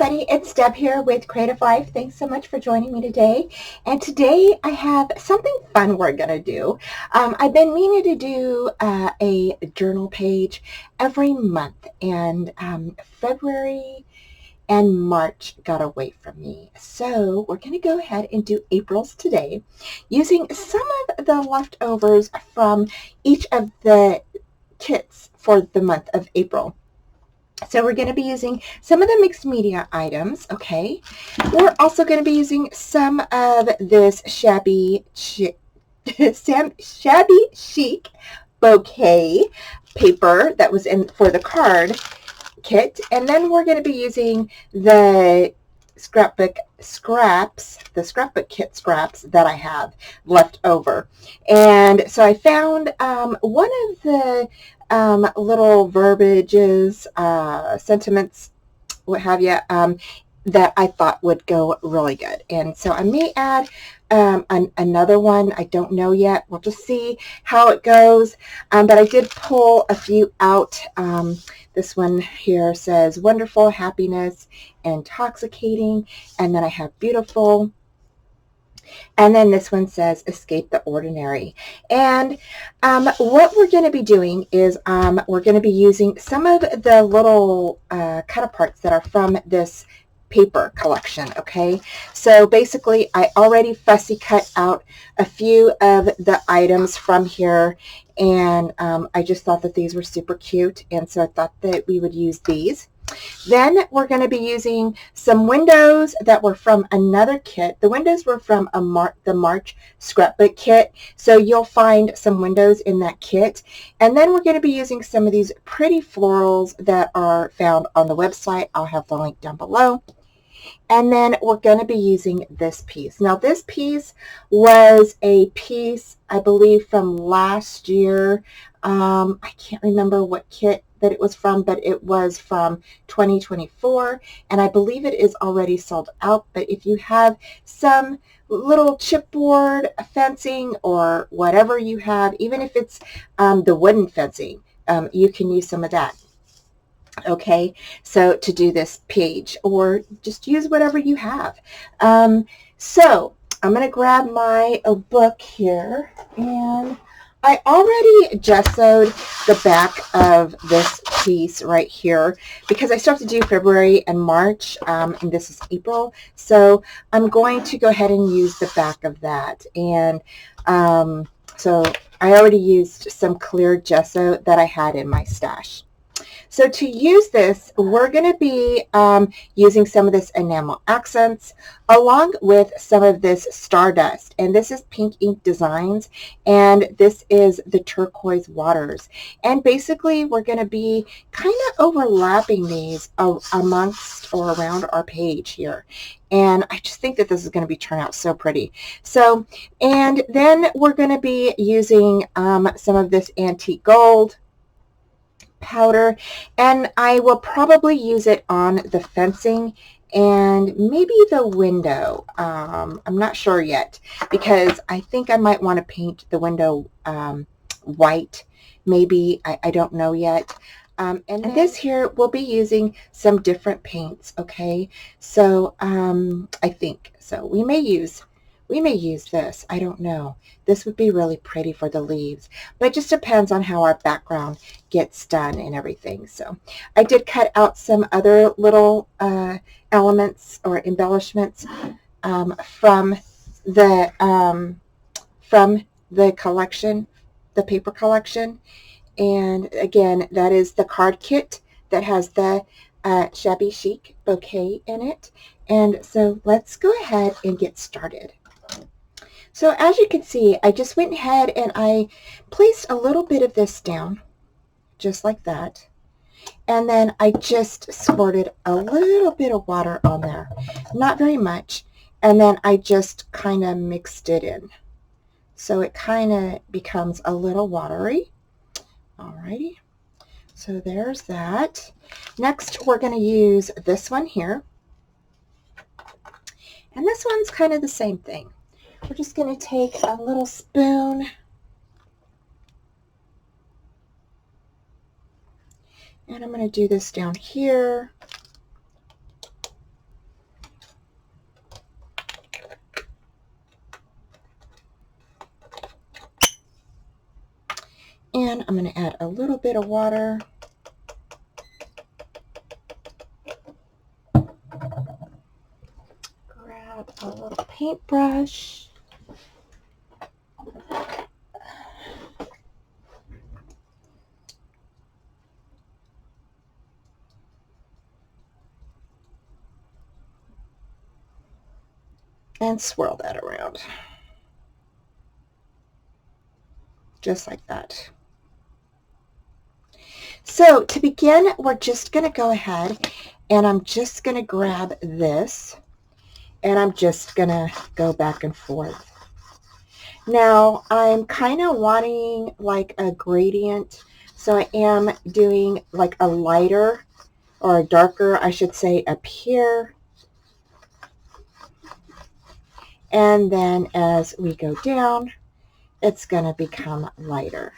everybody, it's Deb here with Creative Life. Thanks so much for joining me today. And today I have something fun we're going to do. I've been meaning to do a journal page every month, and February and March got away from me. So we're going to go ahead and do April's today using some of the leftovers from each of the kits for the month of April. So we're going to be using some of the mixed media items, okay? We're also going to be using some of this shabby chic bouquet paper that was in for the card kit. And then we're going to be using the scrapbook kit scraps that I have left over. And so I found one of the little verbiages, sentiments, what have you, that I thought would go really good. And so I may add another one. I don't know yet. We'll just see how it goes. But I did pull a few out. This one here says wonderful, happiness, intoxicating. And then I have beautiful. And then this one says escape the ordinary. And what we're going to be doing is we're going to be using some of the little cut-aparts that are from this paper collection, okay? So basically, I already fussy cut out a few of the items from here, and I just thought that these were super cute, and so I thought that we would use these. Then we're going to be using some windows that were from another kit. The windows were from the March scrapbook kit, so you'll find some windows in that kit. And then we're going to be using some of these pretty florals that are found on the website. I'll have the link down below. And then we're going to be using this piece. Now this piece was a piece, I believe, from last year. I can't remember what kit that it was from, but it was from 2024, and I believe it is already sold out. But if you have some little chipboard fencing or whatever you have, even if it's the wooden fencing, you can use some of that. Okay, so to do this page, or just use whatever you have. So I'm going to grab my book here, and I already gessoed the back of this piece right here because I still have to do February and March, and this is April. So I'm going to go ahead and use the back of that. And so I already used some clear gesso that I had in my stash. So to use this, we're going to be using some of this enamel accents along with some of this stardust. And this is Pink Ink Designs, and this is the Turquoise Waters. And basically, we're going to be kind of overlapping these amongst or around our page here. And I just think that this is going to turn out so pretty. So, and then we're going to be using some of this antique gold powder, and I will probably use it on the fencing and maybe the window. I'm not sure yet because I think I might want to paint the window white. Maybe, I don't know yet. And this here, we'll be using some different paints, okay? So I think, so we may use this. I don't know. This would be really pretty for the leaves, but it just depends on how our background gets done and everything. So I did cut out some other little elements or embellishments from the collection, the paper collection. And again, that is the card kit that has the shabby chic bouquet in it. And so let's go ahead and get started. So as you can see, I just went ahead and I placed a little bit of this down, just like that. And then I just squirted a little bit of water on there, not very much. And then I just kind of mixed it in. So it kind of becomes a little watery. Alrighty, so there's that. Next, we're going to use this one here. And this one's kind of the same thing. We're just going to take a little spoon and I'm going to do this down here. I'm going to add a little bit of water. Grab a little paintbrush. And swirl that around. Just like that. So to begin, we're just going to go ahead and I'm just going to grab this and I'm just going to go back and forth. Now I'm kind of wanting like a gradient, so I am doing like a lighter or a darker, I should say, up here. And then as we go down, it's going to become lighter.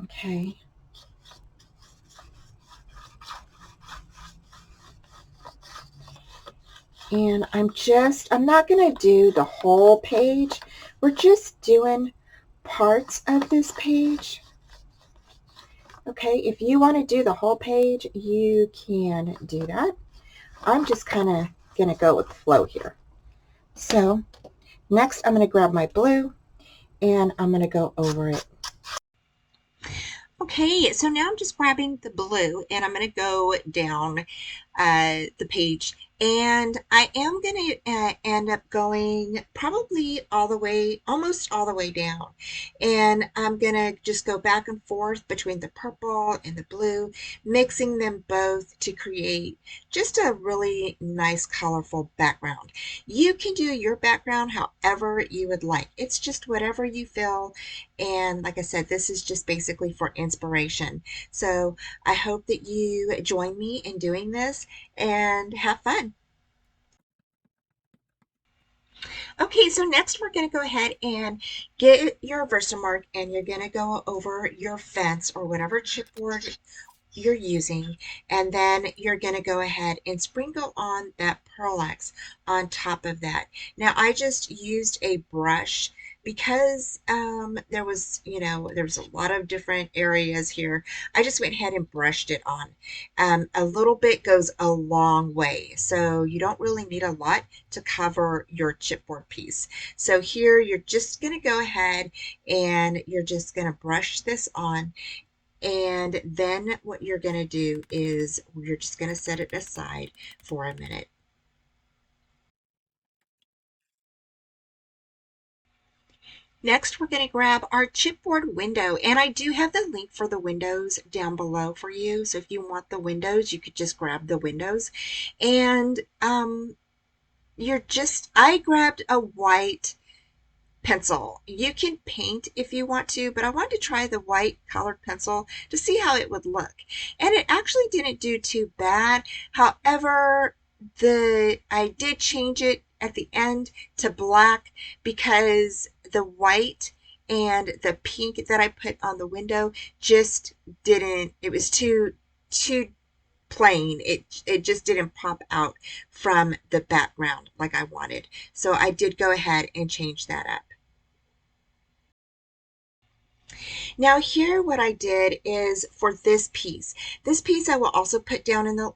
Okay. And I'm not going to do the whole page. We're just doing parts of this page. Okay, if you want to do the whole page, you can do that. I'm just kind of going to go with the flow here. So next I'm going to grab my blue and I'm going to go over it. Okay, so now I'm just grabbing the blue and I'm going to go down the page, and I am going to end up going probably all the way, almost all the way down, and I'm going to just go back and forth between the purple and the blue, mixing them both to create just a really nice colorful background. You can do your background however you would like. It's just whatever you feel, and like I said, this is just basically for inspiration. So I hope that you join me in doing this and have fun. Okay, so next we're going to go ahead and get your Versamark and you're going to go over your fence or whatever chipboard you're using, and then you're going to go ahead and sprinkle on that Pearl-Ex on top of that. Now I just used a brush because there was a lot of different areas here. I just went ahead and brushed it on. A little bit goes a long way, so you don't really need a lot to cover your chipboard piece. So here you're just going to go ahead and you're just going to brush this on, and then what you're going to do is you're just going to set it aside for a minute. Next, we're going to grab our chipboard window, and I do have the link for the windows down below for you. So if you want the windows, you could just grab the windows. And I grabbed a white pencil. You can paint if you want to, but I wanted to try the white colored pencil to see how it would look. And it actually didn't do too bad. However, I did change it at the end to black because the white and the pink that I put on the window just didn't, it was too plain. It just didn't pop out from the background like I wanted. So I did go ahead and change that up. Now here what I did is for this piece I will also put down in the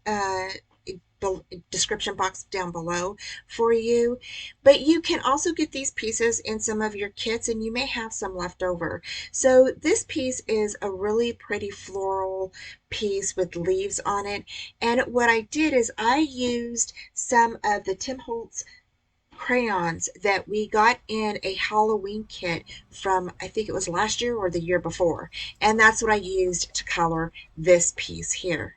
description box down below for you, but you can also get these pieces in some of your kits and you may have some left over. So this piece is a really pretty floral piece with leaves on it, and what I did is I used some of the Tim Holtz crayons that we got in a Halloween kit from, I think it was last year or the year before, and that's what I used to color this piece here.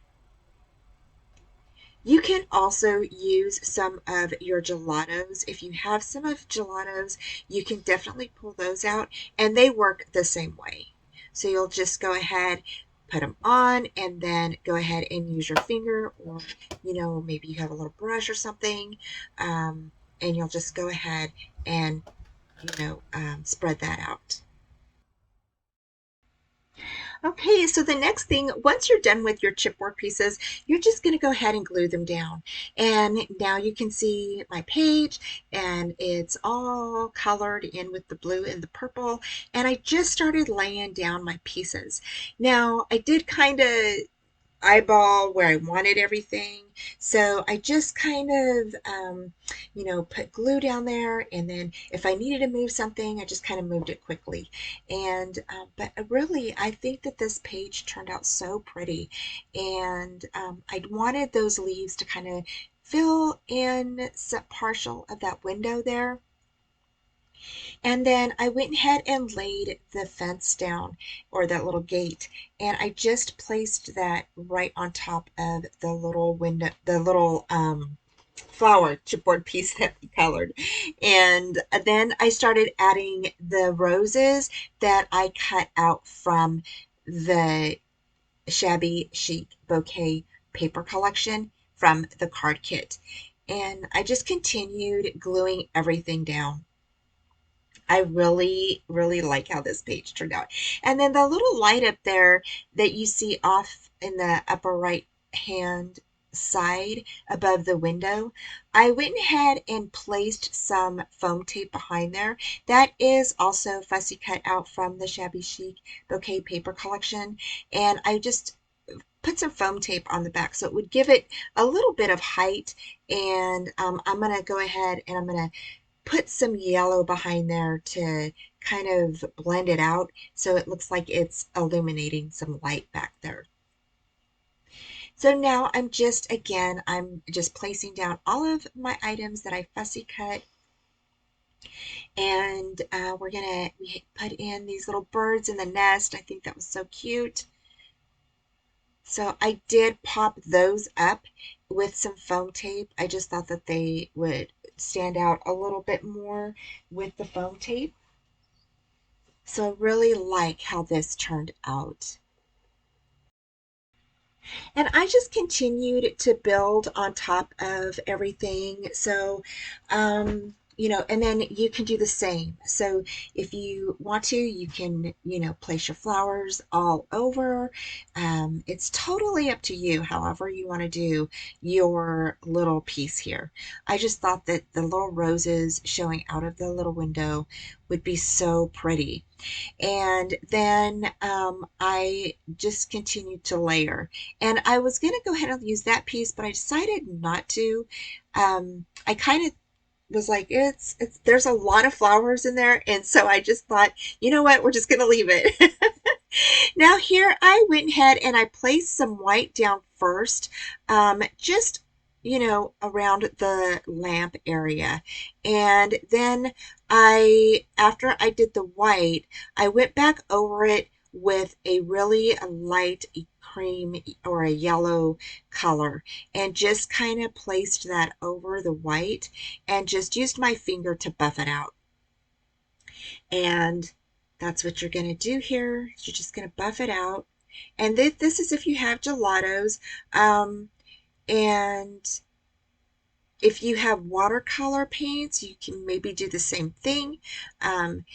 You can also use some of your gelatos. If you have some of gelatos, you can definitely pull those out, and they work the same way. So you'll just go ahead, put them on, and then go ahead and use your finger, or maybe you have a little brush or something, and you'll just go ahead and spread that out. Okay, so the next thing, once you're done with your chipboard pieces, you're just going to go ahead and glue them down. And now you can see my page, and it's all colored in with the blue and the purple. And I just started laying down my pieces. Now, I did kind of eyeball where I wanted everything. So I just kind of, put glue down there. And then if I needed to move something, I just kind of moved it quickly. And, but really, I think that this page turned out so pretty. And I wanted those leaves to kind of fill in some partial of that window there. And then I went ahead and laid the fence down, or that little gate, and I just placed that right on top of the little window, the little flower chipboard piece that we colored. And then I started adding the roses that I cut out from the shabby chic bouquet paper collection from the card kit. And I just continued gluing everything down. I really, really like how this page turned out. And then the little light up there that you see off in the upper right hand side above the window, I went ahead and placed some foam tape behind there. That is also fussy cut out from the Shabby Chic Bouquet paper collection. And I just put some foam tape on the back so it would give it a little bit of height. And I'm going to go ahead and I'm going to put some yellow behind there to kind of blend it out so it looks like it's illuminating some light back there. So now I'm just placing down all of my items that I fussy cut, and we put in these little birds in the nest. I think that was so cute. So I did pop those up with some foam tape. I just thought that they would stand out a little bit more with the foam tape. So I really like how this turned out. And I just continued to build on top of everything. So, and then you can do the same. So if you want to, you can, place your flowers all over. It's totally up to you, however you want to do your little piece here. I just thought that the little roses showing out of the little window would be so pretty. And then I just continued to layer. And I was going to go ahead and use that piece, but I decided not to. I kind of was like, it's there's a lot of flowers in there, and so I just thought, you know what, we're just going to leave it. Now here I went ahead and I placed some white down first, just around the lamp area. And then after I did the white, I went back over it with a really light cream or a yellow color and just kind of placed that over the white and just used my finger to buff it out. And that's what you're going to do here. You're just going to buff it out. And this is if you have gelatos. And if you have watercolor paints, you can maybe do the same thing. And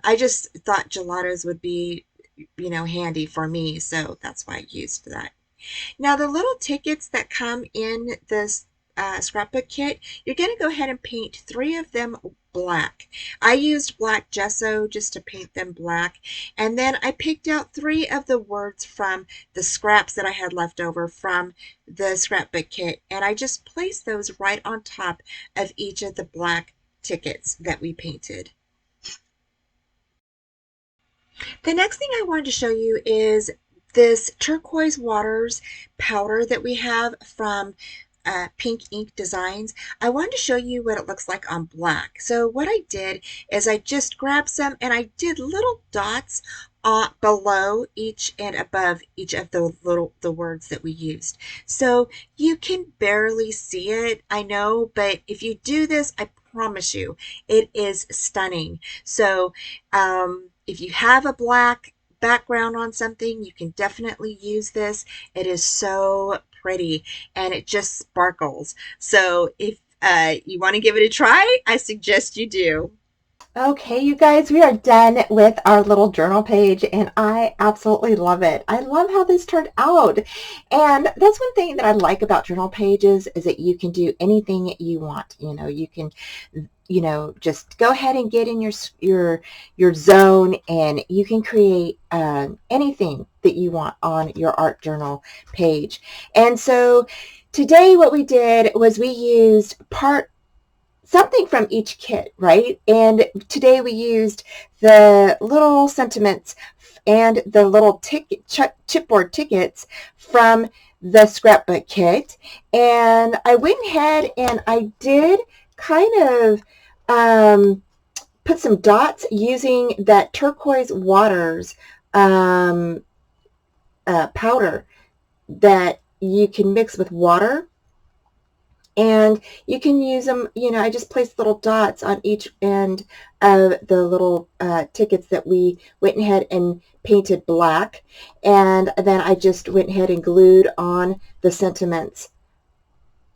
I just thought gelatos would be, handy for me. So that's why I used that. Now the little tickets that come in this scrapbook kit, you're going to go ahead and paint 3 of them black. I used black gesso just to paint them black, and then I picked out 3 of the words from the scraps that I had left over from the scrapbook kit, and I just placed those right on top of each of the black tickets that we painted. The next thing I wanted to show you is this turquoise waters powder that we have from Pink Ink Designs. I wanted to show you what it looks like on black. So what I did is I just grabbed some and I did little dots below each and above each of the words that we used. So you can barely see it, I know, but if you do this, I promise you, it is stunning. So if you have a black background on something, you can definitely use this. It is so pretty and it just sparkles. So if you want to give it a try, I suggest you do. Okay, you guys, we are done with our little journal page, and I absolutely love it. I love how this turned out. And that's one thing that I like about journal pages is that you can do anything you want. You know, you can, just go ahead and get in your zone, and you can create anything that you want on your art journal page. And so today what we did was we used something from each kit, right? And today we used the little sentiments and the little chipboard tickets from the scrapbook kit. And I went ahead and I did kind of put some dots using that turquoise waters powder that you can mix with water, and you can use them. I just placed little dots on each end of the little tickets that we went ahead and painted black, and then I just went ahead and glued on the sentiments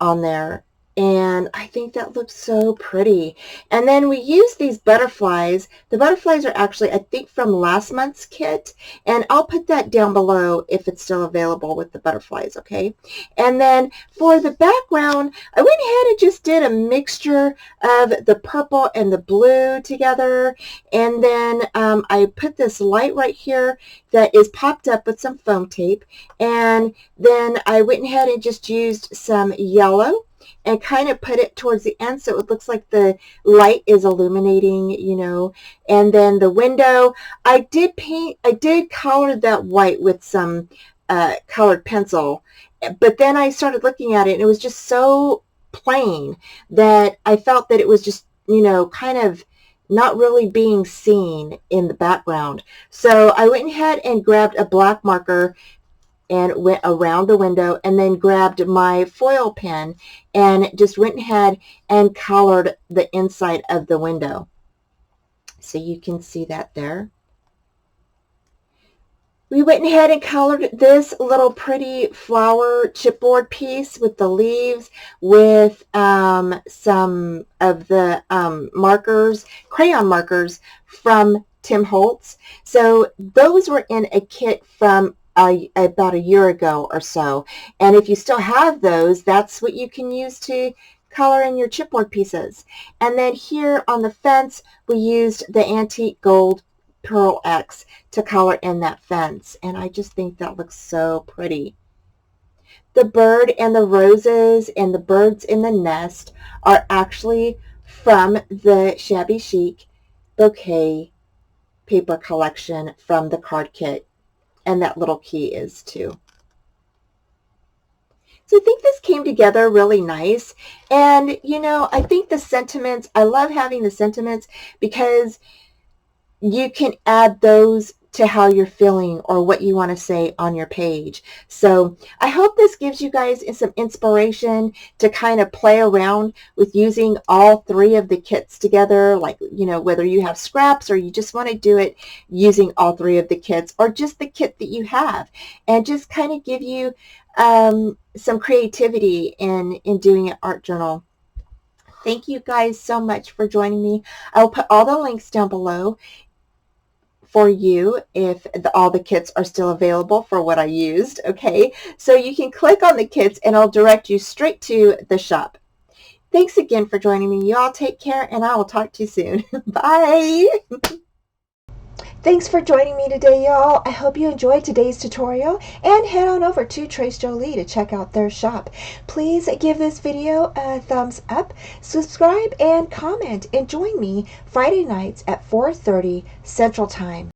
on there, and I think that looks so pretty. And then we used these butterflies. The butterflies are actually, I think, from last month's kit, and I'll put that down below if it's still available with the butterflies, okay? And then for the background, I went ahead and just did a mixture of the purple and the blue together, and then I put this light right here that is popped up with some foam tape, and then I went ahead and just used some yellow and kind of put it towards the end so it looks like the light is illuminating, and then the window, I did color that white with some colored pencil, but then I started looking at it and it was just so plain that I felt that it was just, kind of not really being seen in the background. So I went ahead and grabbed a black marker and went around the window, and then grabbed my foil pen and just went ahead and colored the inside of the window. So you can see that there. We went ahead and colored this little pretty flower chipboard piece with the leaves with some of the markers, crayon markers from Tim Holtz. So those were in a kit from about a year ago or so. And if you still have those, that's what you can use to color in your chipboard pieces. And then here on the fence, we used the antique gold Pearl X to color in that fence. And I just think that looks so pretty. The bird and the roses and the birds in the nest are actually from the Shabby Chic bouquet paper collection from the card kit. And that little key is too. So I think this came together really nice. And, I think the sentiments, I love having the sentiments because you can add those to how you're feeling or what you want to say on your page. So I hope this gives you guys some inspiration to kind of play around with using all three of the kits together, like, whether you have scraps or you just want to do it using all three of the kits or just the kit that you have, and just kind of give you some creativity in doing an art journal. Thank you guys so much for joining me. I'll put all the links down below for you if all the kits are still available for what I used, okay? So you can click on the kits and I'll direct you straight to the shop. Thanks again for joining me. You all take care, and I will talk to you soon. Bye! Thanks for joining me today, y'all. I hope you enjoyed today's tutorial, and head on over to Trace Jolie to check out their shop. Please give this video a thumbs up, subscribe, and comment, and join me Friday nights at 4:30 Central Time.